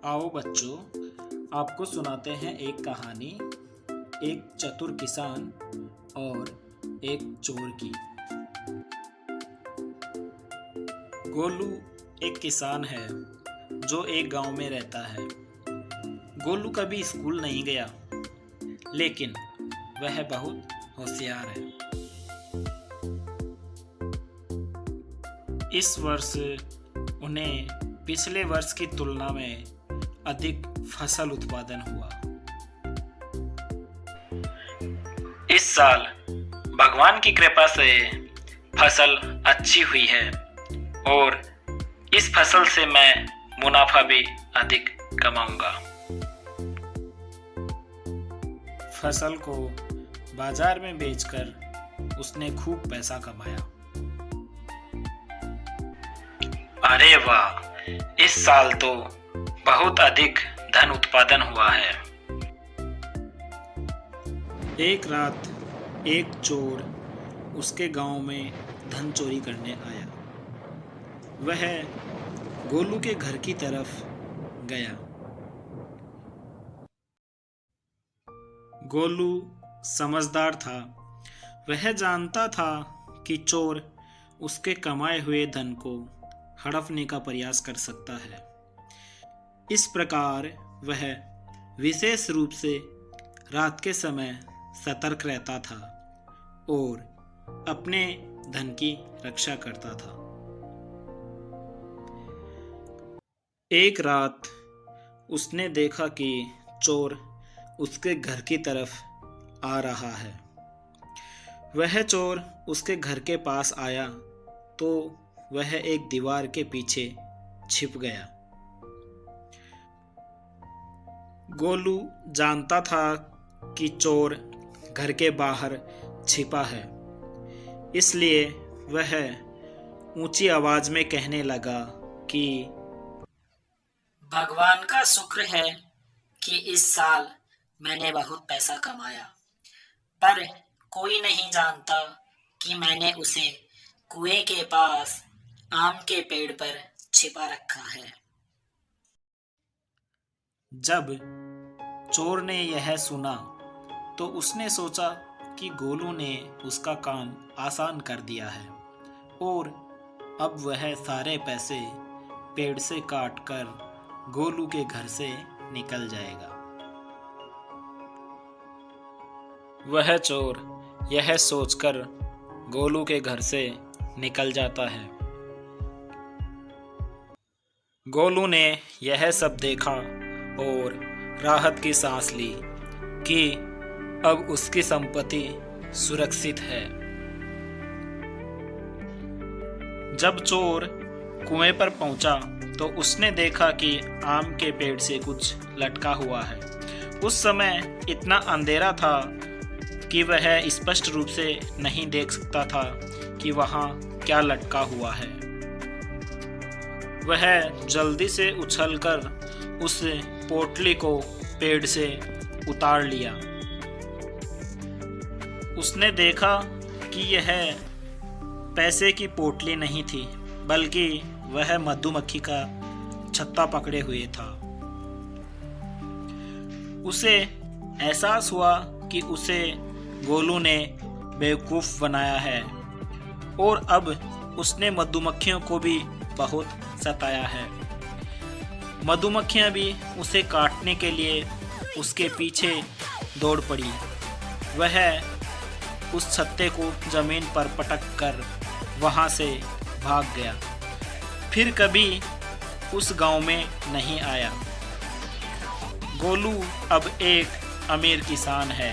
आओ बच्चों, आपको सुनाते हैं एक कहानी, एक चतुर किसान और एक चोर की। गोलू एक किसान है जो एक गांव में रहता है। गोलू कभी स्कूल नहीं गया, लेकिन वह बहुत होशियार है। इस वर्ष उन्हें पिछले वर्ष की तुलना में अधिक फसल उत्पादन हुआ। इस साल भगवान की कृपा से फसल अच्छी हुई है और इस फसल से मैं मुनाफा भी अधिक कमाऊंगा। फसल को बाजार में बेचकर उसने खूब पैसा कमाया। अरे वाह, इस साल तो बहुत अधिक धन उत्पादन हुआ है। एक रात एक चोर उसके गांव में धन चोरी करने आया। वह गोलू के घर की तरफ गया। गोलू समझदार था। वह जानता था कि चोर उसके कमाए हुए धन को हड़पने का प्रयास कर सकता है। इस प्रकार वह विशेष रूप से रात के समय सतर्क रहता था और अपने धन की रक्षा करता था। एक रात उसने देखा कि चोर उसके घर की तरफ आ रहा है। वह चोर उसके घर के पास आया तो वह एक दीवार के पीछे छिप गया। गोलू जानता था कि चोर घर के बाहर छिपा है, इसलिए वह ऊंची आवाज में कहने लगा कि भगवान का शुक्र है कि इस साल मैंने बहुत पैसा कमाया, पर कोई नहीं जानता कि मैंने उसे कुएं के पास आम के पेड़ पर छिपा रखा है। जब चोर ने यह सुना तो उसने सोचा कि गोलू ने उसका काम आसान कर दिया है और अब वह सारे पैसे पेड़ से काटकर गोलू के घर से निकल जाएगा। वह चोर यह सोचकर गोलू के घर से निकल जाता है। गोलू ने यह सब देखा और राहत की सांस ली कि अब उसकी संपत्ति सुरक्षित है। जब चोर कुएं पर पहुंचा तो उसने देखा कि आम के पेड़ से कुछ लटका हुआ है। उस समय इतना अंधेरा था कि वह स्पष्ट रूप से नहीं देख सकता था कि वहां क्या लटका हुआ है। वह जल्दी से उछलकर उस पोटली को पेड़ से उतार लिया। उसने देखा कि यह पैसे की पोटली नहीं थी, बल्कि वह मधुमक्खी का छत्ता पकड़े हुए था। उसे एहसास हुआ कि उसे गोलू ने बेवकूफ़ बनाया है और अब उसने मधुमक्खियों को भी बहुत सताया है। मधुमक्खियां भी उसे काटने के लिए उसके पीछे दौड़ पड़ी। वह उस छत्ते को जमीन पर पटक कर वहां से भाग गया। फिर कभी उस गांव में नहीं आया। गोलू अब एक अमीर किसान है।